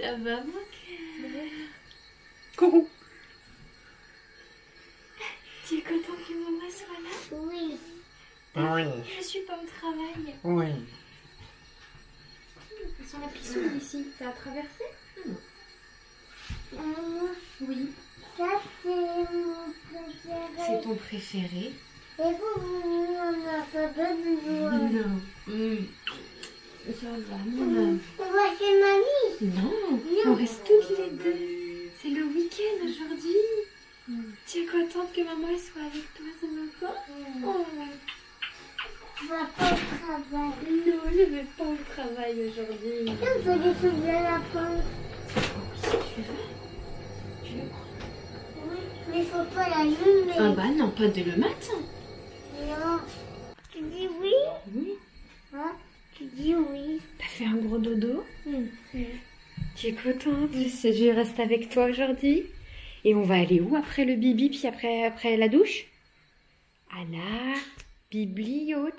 Ça va, mon cœur? Coucou. Tu es content que maman soit là? Oui. Oui. Je suis pas au travail. Oui. Sur la piscine ici, t'as traversé? Oui. Ça, c'est mon préféré. C'est ton préféré? Et vous n'en avez pas besoin. Non. Ça va, maman. Moi, c'est mamie. Non, on reste toutes les deux. C'est le week-end aujourd'hui. Tu es contente que maman elle soit avec toi ce matin? Oh. Je vais pas au travail. Non, je vais pas au travail aujourd'hui. Je veux des trucs de lapin. Si tu veux. Tu veux prendre? Oui, mais il faut pas l'allumer. Ah bah non, pas dès le matin. Non. Tu dis oui? Oui. Hein? Tu dis oui. T'as fait un gros dodo? Tu es contente? Je reste avec toi aujourd'hui. Et on va aller où après le bibi, puis après la douche? À la bibliothèque.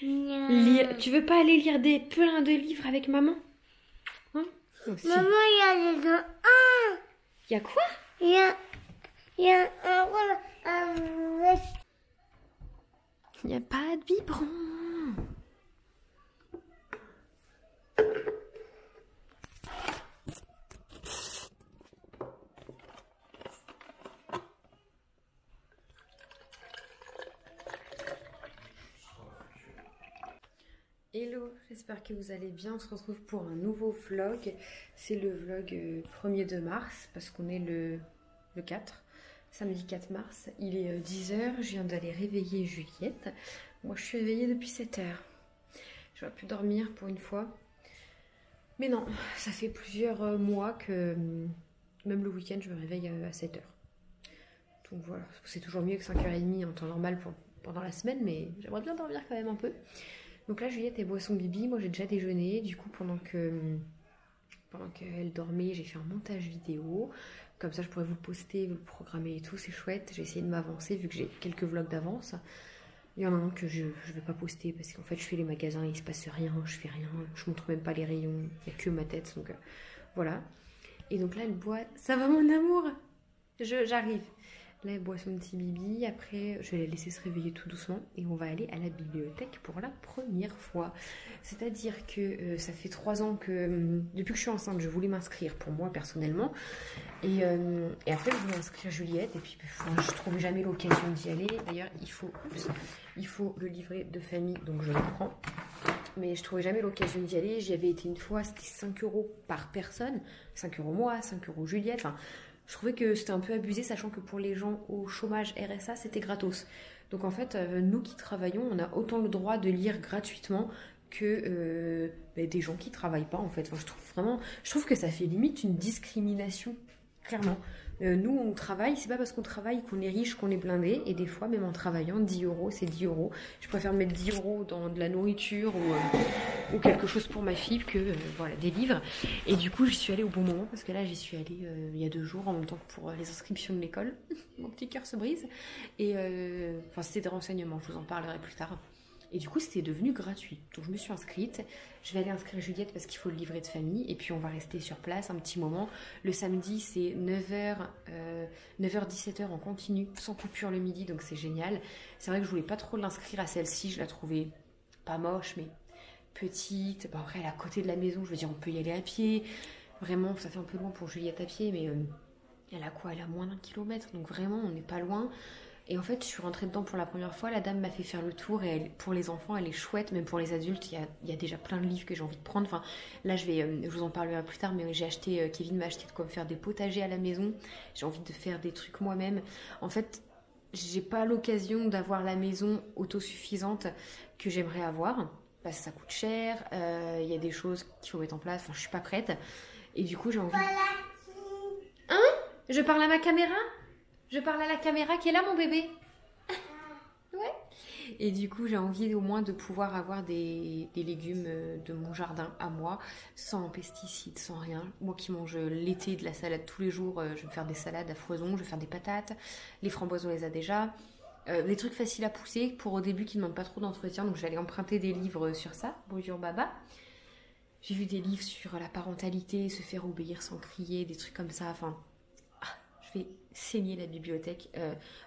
Non. Tu veux pas aller lire plein de livres avec maman? Hein? Aussi. Maman, il y a les gens. Ah! Il y a quoi? Il y a un Il n'y a pas de biberon. Hello, j'espère que vous allez bien. On se retrouve pour un nouveau vlog. C'est le vlog 1er de mars parce qu'on est le 4, samedi 4 mars. Il est 10h, je viens d'aller réveiller Juliette. Moi je suis réveillée depuis 7h. J'aurais pu dormir pour une fois. Mais non, ça fait plusieurs mois que même le week-end je me réveille à 7h. Donc voilà, c'est toujours mieux que 5h30 en temps normal pendant la semaine, mais j'aimerais bien dormir quand même un peu. Donc là, Juliette, elle boit son bibi. Moi, j'ai déjà déjeuné. Du coup, pendant qu'elle dormait, j'ai fait un montage vidéo. Comme ça, je pourrais vous le poster, vous le programmer et tout. C'est chouette. J'ai essayé de m'avancer vu que j'ai quelques vlogs d'avance. Il y en a un que je vais pas poster parce qu'en fait, je fais les magasins, il se passe rien, je fais rien. Je montre même pas les rayons. Il n'y a que ma tête. Donc voilà. Et donc là, elle boit. Ça va, mon amour? J'arrive. Là, elle boit son petit bibi. Après, je vais la laisser se réveiller tout doucement. Et on va aller à la bibliothèque pour la première fois. C'est-à-dire que ça fait 3 ans que... depuis que je suis enceinte, je voulais m'inscrire pour moi, personnellement. Et après, je voulais inscrire Juliette. Et puis, je ne trouvais jamais l'occasion d'y aller. D'ailleurs, il faut le livret de famille. Donc, je le prends. Mais je trouvais jamais l'occasion d'y aller. J'y avais été une fois. C'était 5 € par personne. 5 € moi, 5 € Juliette. Enfin... Je trouvais que c'était un peu abusé, sachant que pour les gens au chômage RSA, c'était gratos. Donc en fait, nous qui travaillons, on a autant le droit de lire gratuitement que des gens qui travaillent pas en fait. Enfin, je trouve que ça fait limite une discrimination, clairement. Nous, on travaille, c'est pas parce qu'on travaille qu'on est riche, qu'on est blindé. Et des fois, même en travaillant, 10 €, c'est 10 €. Je préfère mettre 10 € dans de la nourriture ou quelque chose pour ma fille que voilà, des livres. Et du coup, j'y suis allée au bon moment parce que là, j'y suis allée il y a 2 jours en même temps que pour les inscriptions de l'école. Mon petit cœur se brise. Et enfin, c'était des renseignements, je vous en parlerai plus tard. Et du coup, c'était devenu gratuit. Donc, je me suis inscrite. Je vais aller inscrire Juliette parce qu'il faut le livret de famille. Et puis, on va rester sur place un petit moment. Le samedi, c'est 9h-17h en continu, sans coupure le midi. Donc, c'est génial. C'est vrai que je voulais pas trop l'inscrire à celle-ci. Je la trouvais pas moche, mais petite. Bon, après, elle est à côté de la maison. Je veux dire, on peut y aller à pied. Vraiment, ça fait un peu loin pour Juliette à pied. Mais elle a quoi? Elle a moins d'1 kilomètre. Donc, vraiment, on n'est pas loin. Et en fait, je suis rentrée dedans pour la première fois. La dame m'a fait faire le tour et pour les enfants, elle est chouette. Même pour les adultes, il y a déjà plein de livres que j'ai envie de prendre. Enfin, là, je vous en parlerai plus tard, mais j'ai acheté, Kevin m'a acheté de quoi me faire des potagers à la maison. J'ai envie de faire des trucs moi-même. En fait, j'ai pas l'occasion d'avoir la maison autosuffisante que j'aimerais avoir. Parce que ça coûte cher. Il y a des choses qu'il faut mettre en place. Enfin, je suis pas prête. Et du coup, j'ai envie... Hein? Je parle à ma caméra? Je parle à la caméra qui est là, mon bébé. Ouais. Et du coup, j'ai envie au moins de pouvoir avoir des légumes de mon jardin à moi, sans pesticides, sans rien. Moi qui mange l'été de la salade tous les jours, je vais me faire des salades à foison, je vais faire des patates. Les framboises, on les a déjà. Des trucs faciles à pousser pour au début qui ne demandent pas trop d'entretien. Donc, je vais aller emprunter des livres sur ça. Bonjour, Baba. J'ai vu des livres sur la parentalité, se faire obéir sans crier, des trucs comme ça. Enfin, je vais saigner la bibliothèque.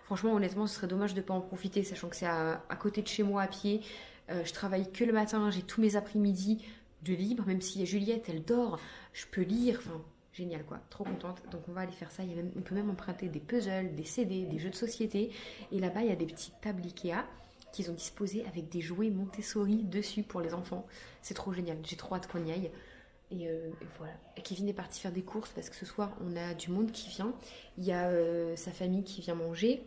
Franchement, honnêtement, ce serait dommage de ne pas en profiter, sachant que c'est à côté de chez moi à pied. Je travaille que le matin, j'ai tous mes après-midi de libre, même si Juliette, elle dort, je peux lire. Enfin, génial quoi, trop contente. Donc on va aller faire ça. On peut même emprunter des puzzles, des CD, des jeux de société. Et là-bas, il y a des petites tables Ikea qu'ils ont disposées avec des jouets Montessori dessus pour les enfants. C'est trop génial, j'ai trop hâte qu'on y aille. Et voilà. Et Kevin est parti faire des courses parce que ce soir, on a du monde qui vient. Il y a sa famille qui vient manger.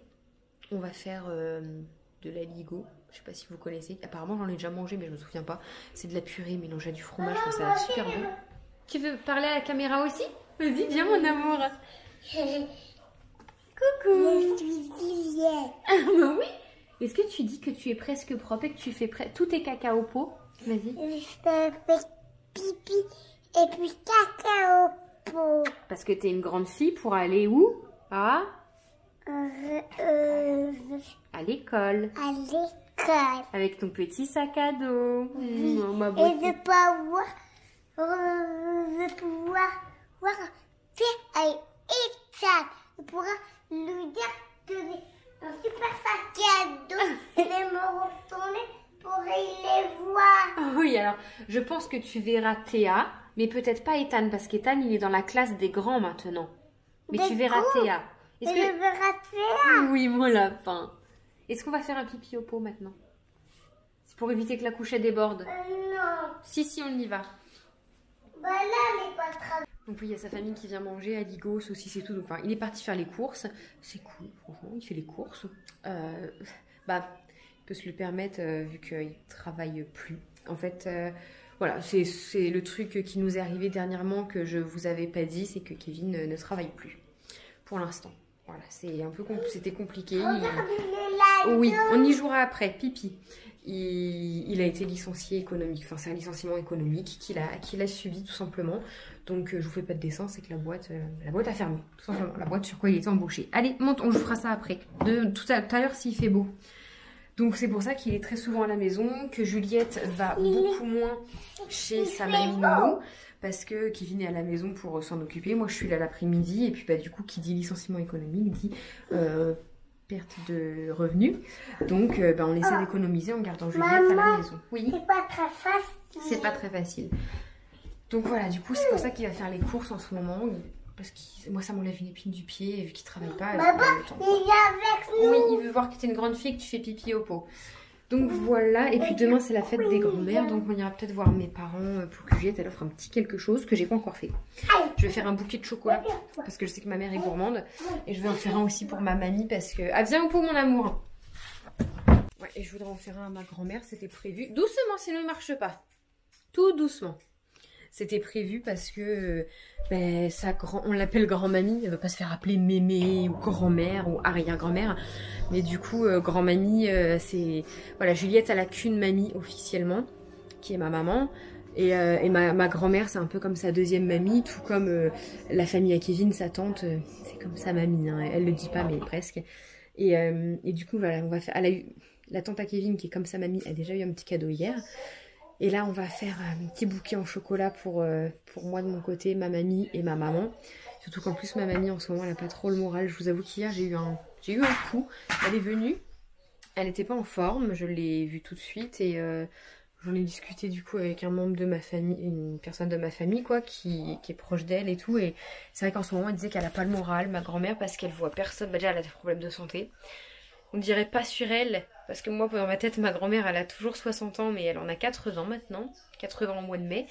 On va faire de la ligo. Je sais pas si vous connaissez. Apparemment, j'en ai déjà mangé, mais je me souviens pas. C'est de la purée mélangée à du fromage. Enfin, ça a l'air super bon. Tu veux parler à la caméra aussi? Vas-y, viens mon amour. Coucou. Je suis Juliette. Ah bah oui. Est-ce que tu dis que tu es presque propre et que tu fais tous tes caca au pot? Vas-y. Je fais pipi et puis caca au pot. Parce que t'es une grande fille pour aller où? À l'école. À l'école. Avec ton petit sac à dos. Oui. Ma Et beauté. de pouvoir faire un état. De pouvoir lui dire que j'ai un super sac à dos. Et de me retourner pour les voir. Oui, alors, je pense que tu verras Théa, mais peut-être pas Ethan, parce qu'Ethan, il est dans la classe des grands maintenant. Mais Des tu verras grands. Théa. Et Est-ce je que... veux rater. Oui, mon lapin. Est-ce qu'on va faire un pipi au pot maintenant? C'est pour éviter que la couchette déborde. Non. Si, on y va. Bah là, elle n'est pas très... Donc oui, il y a sa famille qui vient manger, à Ligo, saucisses et tout. Donc, enfin, il est parti faire les courses. C'est cool, franchement, il fait les courses. Il peut se le permettre vu qu'il travaille plus. En fait, voilà, c'est le truc qui nous est arrivé dernièrement que je vous avais pas dit, c'est que Kevin ne travaille plus pour l'instant. Voilà, c'était compliqué. Oui, on y jouera après. Pipi. Il a été licencié économique. Enfin, c'est un licenciement économique qu'il a subi tout simplement. Donc, je vous fais pas de dessin, c'est que la boîte a fermé. Tout simplement. La boîte sur quoi il était embauché. Allez, monte, on vous fera ça après. Tout à l'heure s'il fait beau. Donc, c'est pour ça qu'il est très souvent à la maison, que Juliette va beaucoup moins chez sa mamie Nono. Parce que Kevin est à la maison pour s'en occuper. Moi, je suis là l'après-midi. Et puis, du coup, qui dit licenciement économique dit perte de revenus. Donc, on essaie d'économiser en gardant Juliette à la maison. Oui. C'est pas très facile. C'est pas très facile. Donc, voilà, du coup, c'est pour ça qu'il va faire les courses en ce moment. Parce que moi, ça m'enlève une épine du pied. Et vu qu'il travaille pas, il a le temps. Il est avec nous. Oui, il veut voir que tu es une grande fille et que tu fais pipi au pot. Donc voilà, et puis demain c'est la fête des grands-mères, donc on ira peut-être voir mes parents pour que Juliette elle offre un petit quelque chose que j'ai pas encore fait. Je vais faire un bouquet de chocolat parce que je sais que ma mère est gourmande, et je vais en faire un aussi pour ma mamie parce que... Ah, viens au pot mon amour. Ouais, et je voudrais en faire un à ma grand-mère, c'était prévu. Doucement, sinon il marche pas. Tout doucement. C'était prévu parce que on l'appelle grand-mamie, elle veut pas se faire appeler mémé ou grand-mère ou arrière-grand-mère. Mais du coup, grand-mamie, c'est... Voilà, Juliette, elle a qu'une mamie officiellement, qui est ma maman. Et ma grand-mère, c'est un peu comme sa deuxième mamie, tout comme la famille à Kevin, sa tante, c'est comme sa mamie. Hein. Elle le dit pas, mais presque. Et du coup, voilà, on va faire... Elle a eu... La tante à Kevin, qui est comme sa mamie, a déjà eu un petit cadeau hier. Et là, on va faire un petit bouquet en chocolat pour moi de mon côté, ma mamie et ma maman. Surtout qu'en plus, ma mamie, en ce moment, elle n'a pas trop le moral. Je vous avoue qu'hier, j'ai eu un coup. Elle est venue. Elle n'était pas en forme. Je l'ai vue tout de suite. Et j'en ai discuté du coup avec un membre de ma famille, une personne de ma famille, quoi, qui est proche d'elle et tout. Et c'est vrai qu'en ce moment, elle disait qu'elle n'a pas le moral, ma grand-mère, parce qu'elle voit personne. Déjà, elle a des problèmes de santé. On dirait pas sur elle, parce que moi, dans ma tête, ma grand-mère, elle a toujours 60 ans, mais elle en a 80 maintenant. 80 au mois de mai,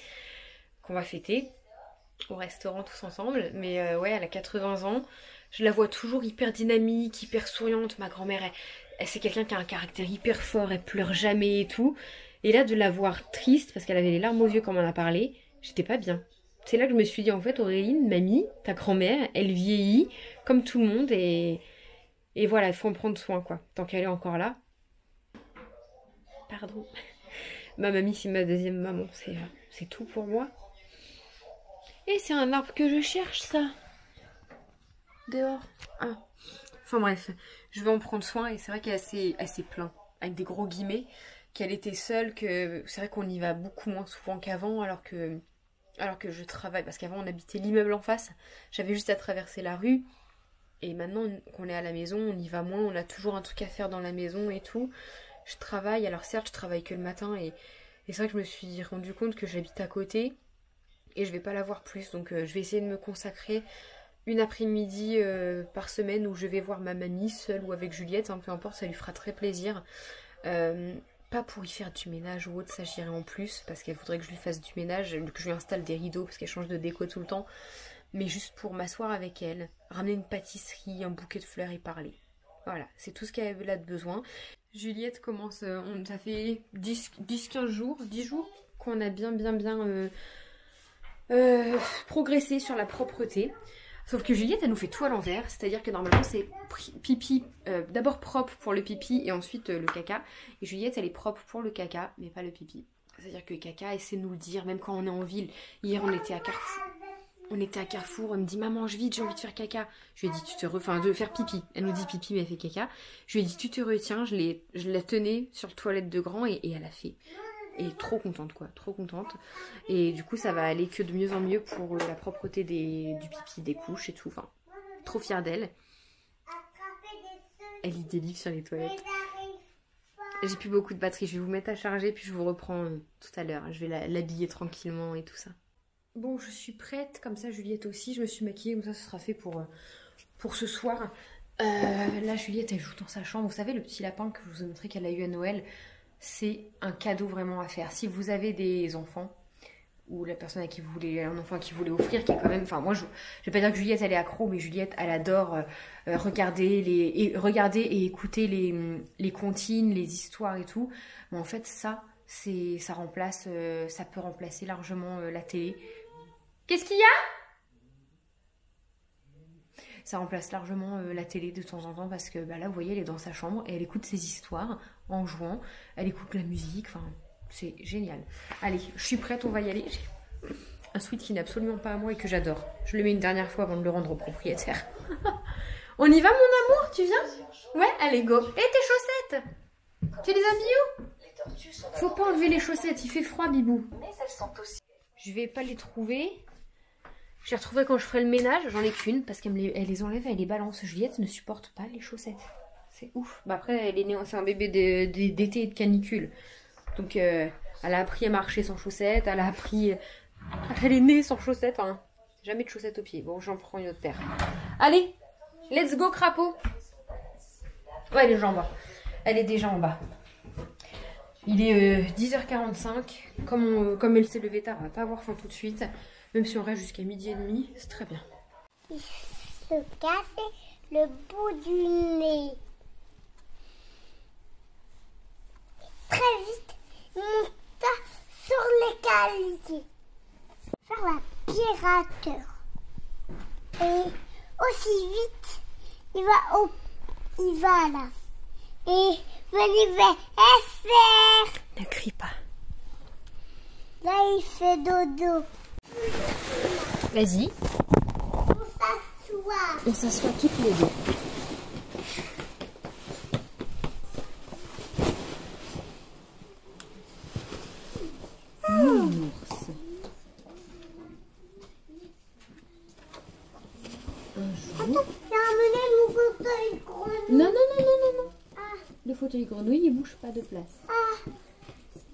qu'on va fêter au restaurant tous ensemble. Mais ouais, elle a 80 ans. Je la vois toujours hyper dynamique, hyper souriante. Ma grand-mère, c'est quelqu'un qui a un caractère hyper fort, elle pleure jamais et tout. Et là, de la voir triste, parce qu'elle avait les larmes aux yeux, comme on en a parlé, j'étais pas bien. C'est là que je me suis dit, en fait, Auréline, mamie, ta grand-mère, elle vieillit comme tout le monde et voilà, il faut en prendre soin, quoi. Tant qu'elle est encore là. Pardon. Ma mamie, c'est ma deuxième maman. C'est tout pour moi. Et c'est un arbre que je cherche, ça. Dehors. Ah. Enfin bref, je vais en prendre soin. Et c'est vrai qu'elle est assez plein. Avec des gros guillemets. Qu'elle était seule. Que c'est vrai qu'on y va beaucoup moins souvent qu'avant. Alors que alors que je travaille, parce qu'avant on habitait l'immeuble en face, j'avais juste à traverser la rue, et maintenant qu'on est à la maison, on y va moins, on a toujours un truc à faire dans la maison et tout. Je travaille, alors certes je travaille que le matin, et c'est vrai que je me suis rendu compte que j'habite à côté, et je vais pas la voir plus, donc je vais essayer de me consacrer une après-midi par semaine où je vais voir ma mamie seule ou avec Juliette, hein, peu importe, ça lui fera très plaisir. Pas pour y faire du ménage ou autre, ça j'irai en plus, parce qu'elle voudrait que je lui fasse du ménage, que je lui installe des rideaux, parce qu'elle change de déco tout le temps, mais juste pour m'asseoir avec elle, ramener une pâtisserie, un bouquet de fleurs et parler. Voilà, c'est tout ce qu'elle a de besoin. Juliette commence, ça fait 10-15 jours, 10 jours qu'on a bien progressé sur la propreté. Sauf que Juliette, elle nous fait tout à l'envers, c'est-à-dire que normalement c'est pipi, d'abord propre pour le pipi et ensuite le caca. Et Juliette, elle est propre pour le caca, mais pas le pipi. C'est-à-dire que le caca, elle sait nous le dire, même quand on est en ville. Hier, on était à Carrefour, elle me dit « Maman, je vite, j'ai envie de faire caca ». Je lui ai dit « enfin, de faire pipi ». Elle nous dit pipi, mais elle fait caca. Je lui ai dit « Tu te retiens ». Je la tenais sur la toilette de grand et elle a fait. Et trop contente quoi, trop contente. Et du coup ça va aller que de mieux en mieux pour la propreté du pipi, des couches et tout. Enfin, trop fière d'elle. Elle lit des livres sur les toilettes. J'ai plus beaucoup de batterie, je vais vous mettre à charger puis je vous reprends tout à l'heure. Je vais l'habiller tranquillement et tout ça. Bon, je suis prête, comme ça Juliette aussi. Je me suis maquillée, comme ça ce sera fait pour ce soir. Là Juliette elle joue dans sa chambre. Vous savez le petit lapin que je vous ai montré qu'elle a eu à Noël, c'est un cadeau vraiment à faire. Si vous avez des enfants, ou la personne à qui vous voulez, un enfant à qui vous voulez offrir, qui est quand même, enfin moi je vais pas dire que Juliette elle est accro, mais Juliette elle adore regarder et écouter les comptines, les histoires et tout. Mais en fait ça peut remplacer largement la télé. Qu'est-ce qu'il y a ? Ça remplace largement la télé de temps en temps parce que là vous voyez elle est dans sa chambre et elle écoute ses histoires en jouant, elle écoute la musique, enfin c'est génial. Allez, je suis prête, on va y aller. J'ai un sweat qui n'est absolument pas à moi et que j'adore. Je le mets une dernière fois avant de le rendre au propriétaire. On y va mon amour, tu viens ? Ouais, allez go. Et tes chaussettes ? Tu les as mis où ? Faut pas enlever les chaussettes, il fait froid Bibou. Je vais pas les trouver. Je les retrouverai quand je ferai le ménage, j'en ai qu'une parce qu'elle les enlève, elle les balance. Juliette ne supporte pas les chaussettes. C'est ouf. Bah après, elle est née, c'est un bébé d'été et de canicule. Donc elle a appris à marcher sans chaussettes, elle est née sans chaussettes, hein. Jamais de chaussettes aux pieds. Bon, j'en prends une autre paire. Allez, let's go crapaud. Ouais, elle est déjà en bas. Elle est déjà en bas. Il est 10h45. Comme elle s'est levée tard, elle va pas avoir faim tout de suite. Même si on reste jusqu'à 12h30, c'est très bien. Il se casse le bout du nez. Très vite, il monta sur l'escalier. Faire l'aspirateur. Et aussi vite, il va là. Et il va faire. Ne crie pas. Là, il fait dodo. Vas-y. On s'assoit toutes les deux. Nounours. Un jour. J'ai ramené mon fauteuil grenouille. Non. Ah. Le fauteuil grenouille, il bouge pas de place. Ah,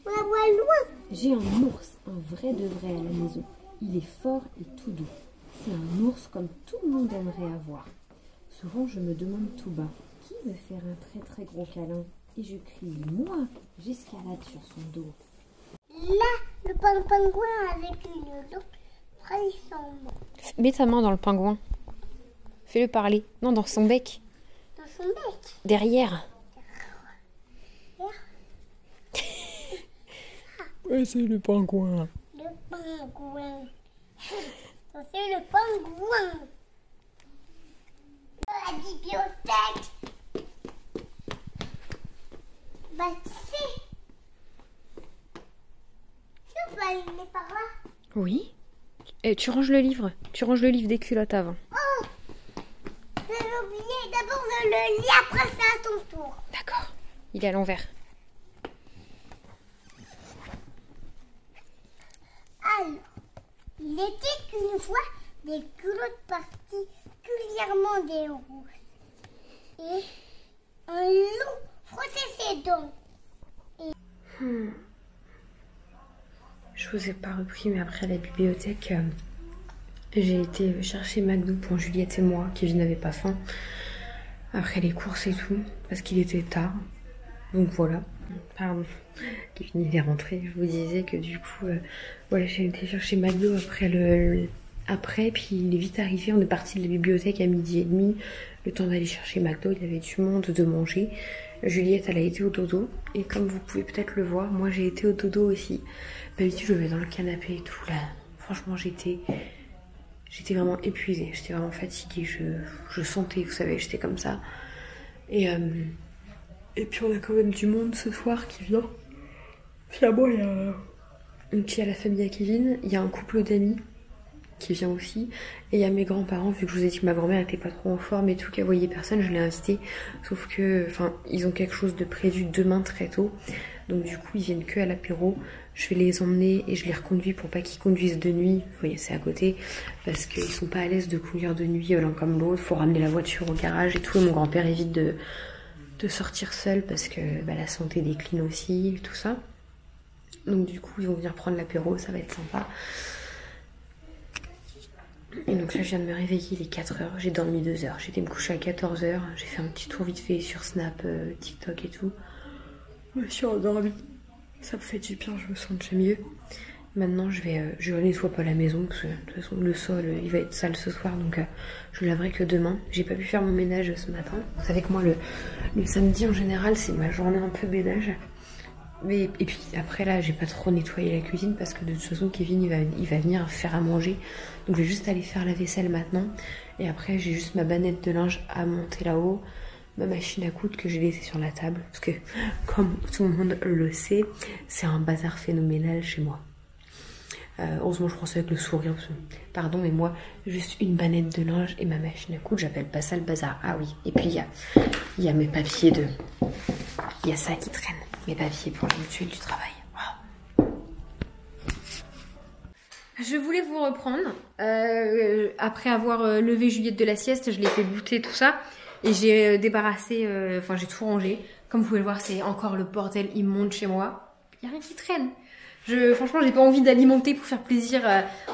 on la voit loin. J'ai un ours, un vrai de vrai à la maison. Il est fort et tout doux. C'est un ours comme tout le monde aimerait avoir. Souvent, je me demande tout bas, qui veut faire un très très gros câlin? Et je crie, moi, j'escalade sur son dos. Là, le pingouin avec une loupe très sombre. Mets ta main dans le pingouin. Fais-le parler. Non, dans son bec. Dans son bec. Derrière. Ouais, c'est le pingouin. Le pingouin. Ça, c'est le pingouin. La bibliothèque. Bah, si. Tu peux aller par là. Oui. Et tu ranges le livre. Tu ranges le livre des culottes avant. Oh, j'ai oublié. D'abord, je le lis, après c'est à ton tour. D'accord. Il est à l'envers. Alors, était une fois des culottes particulièrement des rouges. Et un loup frottait ses dents. Je vous ai pas repris, mais après la bibliothèque, j'ai été chercher McDo pour Juliette et moi. Kevin n'avait pas faim. Après les courses et tout, parce qu'il était tard. Donc voilà. Pardon. Kevin il est rentré. Je vous disais que du coup, voilà, j'ai été chercher McDo après, puis il est vite arrivé. On est parti de la bibliothèque à 12h30. Le temps d'aller chercher McDo, il y avait du monde, de manger. Juliette, elle a été au dodo. Et comme vous pouvez peut-être le voir, moi j'ai été au dodo aussi. D'habitude, je vais dans le canapé et tout. Là, franchement, j'étais vraiment épuisée. J'étais vraiment fatiguée. Je sentais, vous savez, j'étais comme ça. Et puis, on a quand même du monde ce soir qui vient. Finalement, il y a... Donc, il y a la famille à Kevin. Il y a un couple d'amis qui vient aussi. Et il y a mes grands-parents, vu que je vous ai dit que ma grand-mère n'était pas trop en forme et tout, qu'elle voyait personne, je l'ai invitée. Sauf que, enfin, ils ont quelque chose de prévu demain très tôt. Donc du coup, ils viennent que à l'apéro. Je vais les emmener et je les reconduis pour pas qu'ils conduisent de nuit. Vous voyez, c'est à côté. Parce qu'ils sont pas à l'aise de conduire de nuit l'un comme l'autre. Faut ramener la voiture au garage et tout. Et mon grand-père évite de sortir seul parce que la santé décline aussi, tout ça. Donc du coup, ils vont venir prendre l'apéro, ça va être sympa. Et donc là, je viens de me réveiller, il est 4h, j'ai dormi 2 heures. J'étais me coucher à 14h, j'ai fait un petit tour vite fait sur Snap, TikTok et tout. Je me suis endormie. Ça me fait du bien, je me sens déjà mieux. Maintenant, je nettoie pas la maison, parce que de toute façon, le sol, il va être sale ce soir, donc je le laverai que demain. J'ai pas pu faire mon ménage ce matin. Vous savez que moi, le samedi, en général, c'est ma journée un peu ménage. Et puis après là j'ai pas trop nettoyé la cuisine parce que de toute façon Kevin il va venir faire à manger, donc je vais juste aller faire la vaisselle maintenant et après j'ai juste ma bannette de linge à monter là-haut, ma machine à coudre que j'ai laissée sur la table parce que comme tout le monde le sait c'est un bazar phénoménal chez moi. Heureusement je pense avec le sourire parce que, pardon mais moi juste une bannette de linge et ma machine à coudre, j'appelle pas ça le bazar. Ah oui, et puis il y a mes papiers il y a ça qui traîne. Mes papiers pour la mutuelle du travail. Wow. Je voulais vous reprendre. Après avoir levé Juliette de la sieste, je l'ai fait goûter tout ça. Et j'ai débarrassé, enfin j'ai tout rangé. Comme vous pouvez le voir, c'est encore le bordel immonde chez moi. Il n'y a rien qui traîne. Franchement, j'ai pas envie d'alimenter pour faire plaisir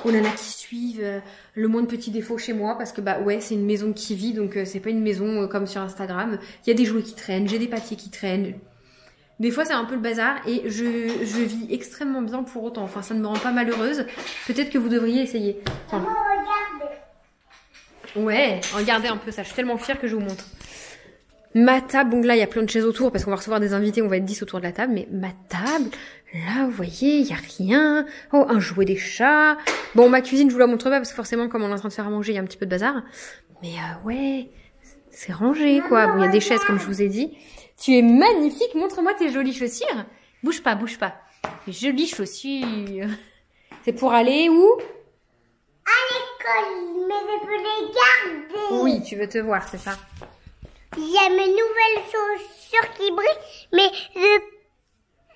aux nanas qui suivent le moins de petits défauts chez moi. Parce que ouais, c'est une maison qui vit, donc c'est pas une maison comme sur Instagram. Il y a des jouets qui traînent, j'ai des papiers qui traînent. Des fois, c'est un peu le bazar et je vis extrêmement bien pour autant. Enfin, ça ne me rend pas malheureuse. Peut-être que vous devriez essayer. Enfin, ouais, regardez un peu ça. Je suis tellement fière que je vous montre. Ma table, donc là, il y a plein de chaises autour parce qu'on va recevoir des invités. On va être 10 autour de la table. Mais ma table, là, vous voyez, il n'y a rien. Oh, un jouet des chats. Bon, ma cuisine, je vous la montre pas parce que forcément, comme on est en train de faire à manger, il y a un petit peu de bazar. Mais ouais, c'est rangé, quoi. Bon, il y a des chaises, comme je vous ai dit. Tu es magnifique, montre-moi tes jolies chaussures. Bouge pas, bouge pas. Tes jolies chaussures. C'est pour aller où? À l'école, mais je peux les garder. Oui, tu veux te voir, c'est ça. Il y a mes nouvelles chaussures qui brillent, mais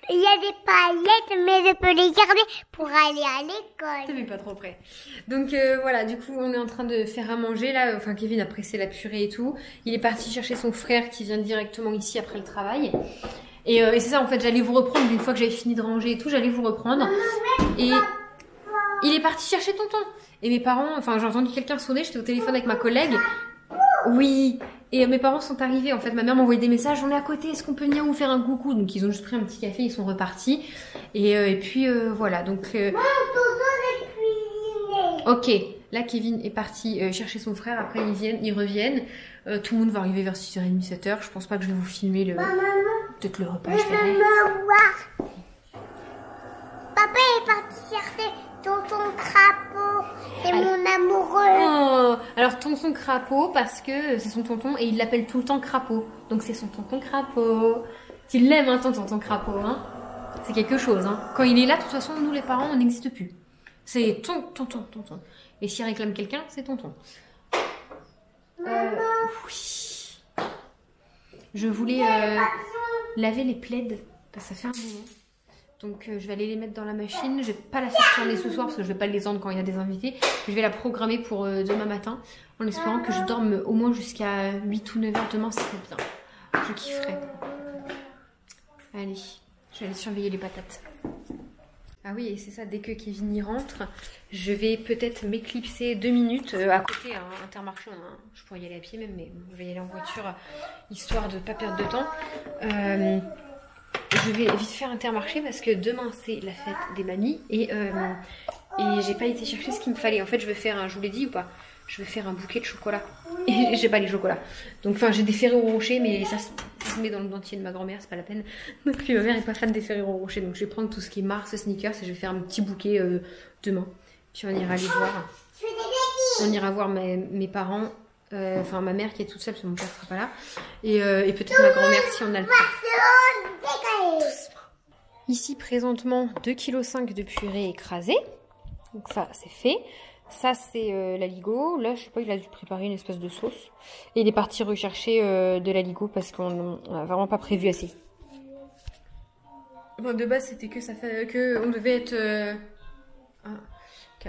il y a des paillettes, mais je peux les garder pour aller à l'école. T'es pas trop près. Donc voilà, du coup, on est en train de faire à manger là. Enfin, Kevin a pressé la purée et tout. Il est parti chercher son frère qui vient directement ici après le travail. Et c'est ça, en fait, j'allais vous reprendre une fois que j'avais fini de ranger et tout. J'allais vous reprendre. Et il est parti chercher tonton. Et mes parents, enfin, j'ai entendu quelqu'un sonner. J'étais au téléphone avec ma collègue. Oui. Et mes parents sont arrivés, en fait, ma mère m'a envoyé des messages, on est à côté, est-ce qu'on peut venir vous faire un coucou? Donc ils ont juste pris un petit café, ils sont repartis. Et puis voilà, donc... Ok, là Kevin est parti chercher son frère, après ils reviennent. Tout le monde va arriver vers 6h30, 7h, je pense pas que je vais vous filmer peut-être le repas, je verrai. Papa est parti chercher tonton crapaud, c'est mon amoureux. Oh, alors tonton crapaud parce que c'est son tonton et il l'appelle tout le temps crapaud. Donc c'est son tonton crapaud. Tu l'aimes hein, ton tonton crapaud hein. C'est quelque chose hein. Quand il est là, de toute façon, nous les parents, on n'existe plus. C'est tonton. Et s'il réclame quelqu'un, c'est tonton. Oui. Je voulais laver les plaids parce que ça fait un moment. Donc je vais aller les mettre dans la machine. Je vais pas la faire tourner ce soir parce que je vais pas les entendre quand il y a des invités. Je vais la programmer pour demain matin en espérant que je dorme au moins jusqu'à 8 ou 9 heures demain, ça serait bien. Je kifferais. Allez, je vais aller surveiller les patates. Ah oui, et c'est ça, dès que Kevin y rentre, je vais peut-être m'éclipser 2 minutes à côté, hein, Intermarché, je pourrais y aller à pied même, mais bon, je vais y aller en voiture, histoire de ne pas perdre de temps. Je vais vite faire Intermarché parce que demain c'est la fête des mamies et j'ai pas été chercher ce qu'il me fallait. En fait, je vais faire je vous l'ai dit ou pas? Je vais faire un bouquet de chocolat. Et j'ai pas les chocolats. Donc, enfin, j'ai des Ferrero Rocher, mais ça se met dans le dentier de ma grand-mère, c'est pas la peine. Donc, puis ma mère est pas fan des Ferrero Rocher. Donc, je vais prendre tout ce qui est Mars, Snickers, et je vais faire un petit bouquet demain. Puis, on ira les voir. On ira voir mes parents. Enfin, ma mère qui est toute seule, parce que mon père sera pas là. Et peut-être ma grand-mère si on a le temps. Ici, présentement, 2,5 kg de purée écrasée. Donc, ça, c'est fait. Ça, c'est l'aligot. Là, je sais pas, il a dû préparer une espèce de sauce. Et il est parti rechercher de l'aligot parce qu'on n'a vraiment pas prévu assez. Bon, de base, c'était que ça fait que on devait être...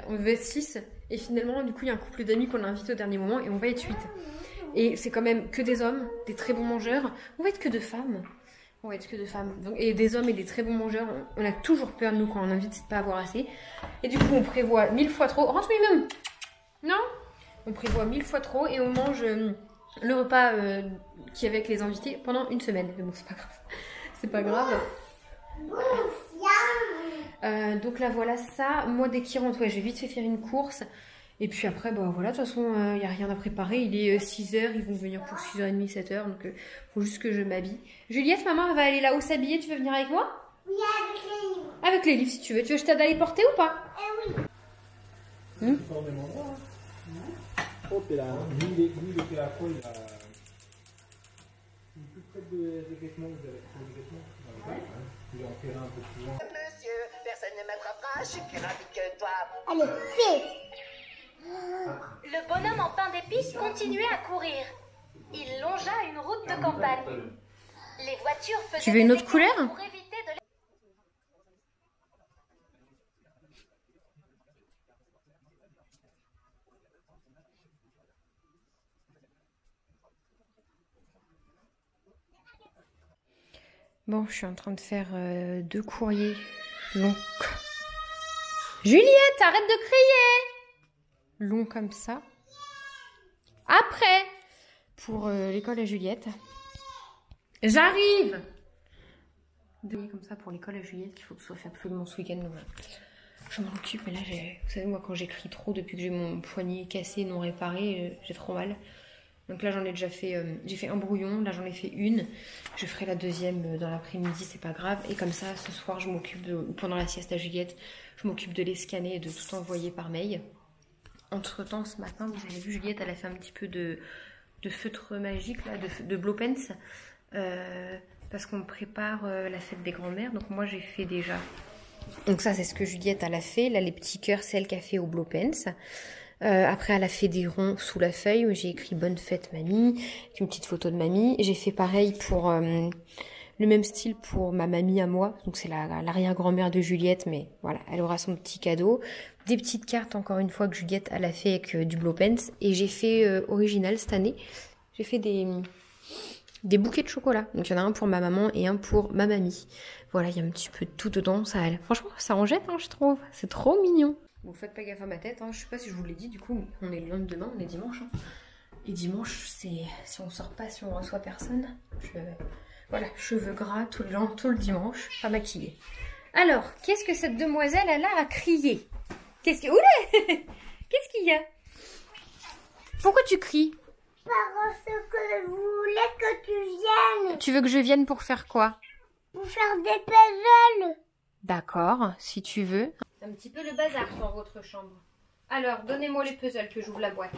on devait être 6. Et finalement, du coup, il y a un couple d'amis qu'on a invité au dernier moment et on va être 8. Et c'est quand même que des hommes, des très bons mangeurs. On va être que de femmes. On va être que de femmes. Donc, et des hommes et des très bons mangeurs. On a toujours peur, nous, quand on invite, c'est de pas avoir assez. Et du coup, on prévoit 1000 fois trop. Rentre lui-même. Non? On prévoit 1000 fois trop et on mange le repas qui est avec les invités pendant une semaine. Mais bon, c'est pas grave. C'est pas grave. Donc là, voilà ça. Moi, dès qu'il rentre, ouais, j'ai vite fait faire une course. Et puis après, bah voilà, de toute façon, il n'y a rien à préparer. Il est 6h, ils vont venir pour 6h30, 7h. Donc, il faut juste que je m'habille. Juliette, maman, elle va aller là-haut s'habiller. Tu veux venir avec moi? Oui, avec les livres. Avec les livres, si tu veux. Tu veux que je t'aide à les porter ou pas? Oui. Pas au même endroit. Oh, t'es là. Lui, il était à quoi? Il est plus près des vêtements. Vous avez trouvé des vêtements? Il est en terrain un peu plus loin. Monsieur, personne ne m'attrapera, je suis plus rapide que toi. Allez, fais. Le bonhomme en pain d'épices continuait à courir. Il longea une route de campagne. Les voitures faisaient Tu veux une des autre couleur? détours pour éviter de les... Bon, je suis en train de faire 2 courriers longs. Juliette, arrête de crier! Long comme ça. Après, pour l'école à Juliette. J'arrive! Comme ça pour l'école à Juliette, qu'il faut que ce soit fait absolument ce week-end. Donc, je m'en occupe, mais là, vous savez, moi, quand j'écris trop, depuis que j'ai mon poignet cassé, non réparé, j'ai trop mal. Donc là, j'en ai déjà fait, j'ai fait un brouillon, là, j'en ai fait une. Je ferai la deuxième dans l'après-midi, c'est pas grave. Et comme ça, ce soir, je m'occupe pendant la sieste à Juliette, je m'occupe de les scanner et de tout envoyer par mail. Entre-temps, ce matin, vous avez vu, Juliette, elle a fait un petit peu de feutre magique, là, de blow pens. Parce qu'on prépare la fête des grands-mères. Donc moi, j'ai fait déjà... Donc ça, c'est ce que Juliette, elle a fait. Là, les petits cœurs, c'est elle qui a fait au blow pens. Après, elle a fait des ronds sous la feuille où j'ai écrit bonne fête mamie, avec une petite photo de mamie. J'ai fait pareil pour le même style pour ma mamie à moi. Donc c'est l'arrière-grand-mère de Juliette, mais voilà, elle aura son petit cadeau. Des petites cartes, encore une fois, que Juliette, elle a fait avec du blow pens. Et j'ai fait original cette année. J'ai fait des bouquets de chocolat. Donc il y en a un pour ma maman et un pour ma mamie. Voilà, il y a un petit peu de tout dedans. Franchement, ça en jette, hein, je trouve. C'est trop mignon. Bon, faites pas gaffe à ma tête, hein. Je sais pas si je vous l'ai dit, du coup, on est le lendemain, on est dimanche. Hein. Et dimanche, c'est si on sort pas, si on reçoit personne. Voilà, cheveux gras tout le dimanche, pas maquillée. Alors, qu'est-ce que cette demoiselle elle a à crier? Oula Qu'est-ce qu'il y a? Pourquoi tu cries? Parce que je voulais que tu viennes. Tu veux que je vienne pour faire quoi? Pour faire des puzzles. D'accord, si tu veux. C'est un petit peu le bazar dans votre chambre. Alors, donnez-moi les puzzles que j'ouvre la boîte.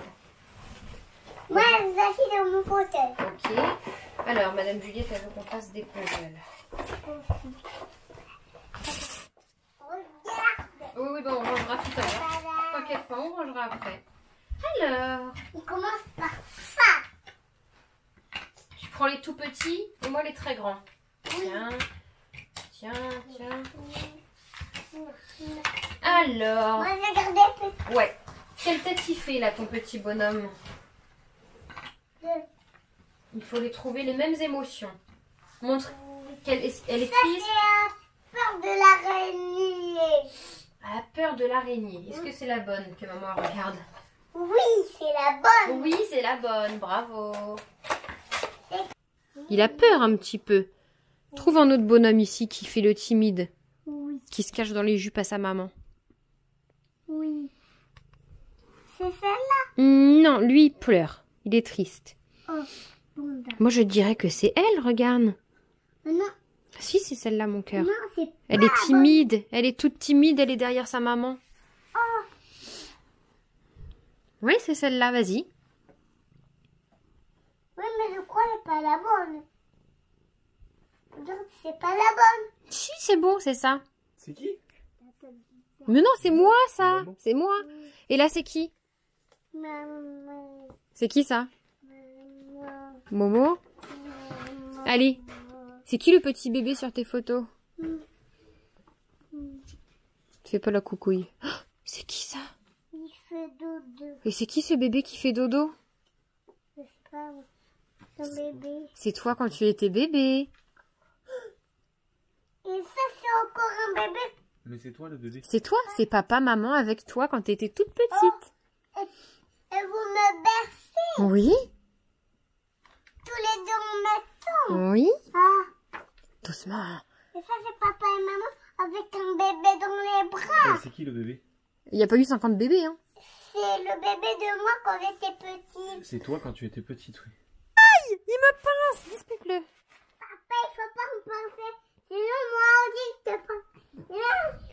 Moi, je suis assise dans mon fauteuil. Ok. Alors, Madame Juliette, elle veut qu'on fasse des puzzles. Regarde. Oui, bon, on rangera tout à l'heure. T'inquiète pas, on rangera après. Alors, On commence par ça. tu prends les tout petits et moi les très grands. Tiens, Tiens, tiens. Alors, Moi, j'ai gardé petit. ouais. Quelle tête il fait là, ton petit bonhomme? Il faut lui trouver les mêmes émotions. Montre qu'elle est, elle est Ça, triste. c'est peur de l'araignée. Elle a peur de l'araignée. Est-ce que c'est la bonne que maman regarde? Oui, c'est la bonne. Oui, c'est la bonne. Bravo. Il a peur un petit peu. Trouve un autre bonhomme ici qui fait le timide. Oui, Qui se cache dans les jupes à sa maman. oui. C'est celle-là. Non, lui, il pleure. Il est triste. Oh, bon, d'accord. Moi, je dirais que c'est elle, regarde. Non, Si, c'est celle-là, mon cœur. non, c'est pas Elle est timide. Elle est toute timide. Elle est derrière sa maman. Oui, c'est celle-là. Vas-y. Oui, mais je crois qu'elle n'est pas la bonne. Donc, c'est pas la bonne. Si, c'est bon, c'est ça. C'est qui? Mais non, c'est moi, ça. Maman. C'est moi. Et là, c'est qui? Maman, C'est qui, ça? maman, Momo? maman. Allez. C'est qui le petit bébé sur tes photos? Fais pas la coucouille. Oh, c'est qui, ça? Il fait dodo. Et c'est qui ce bébé qui fait dodo? Je sais pas, son bébé. C'est toi quand tu étais bébé. Et ça, c'est encore un bébé. Mais c'est toi le bébé. C'est toi, c'est papa, maman avec toi quand t'étais toute petite. Et vous me bercez Oui, tous les deux en même temps. oui. Ah, Doucement. et ça, c'est papa et maman avec un bébé dans les bras. C'est qui le bébé? Il n'y a pas eu 50 bébés, hein. C'est le bébé de moi quand j'étais petite. C'est toi quand tu étais petite, oui. Il me pince, dispute-le. Papa, il faut pas me pincer. Sinon, moi aussi, je te pince.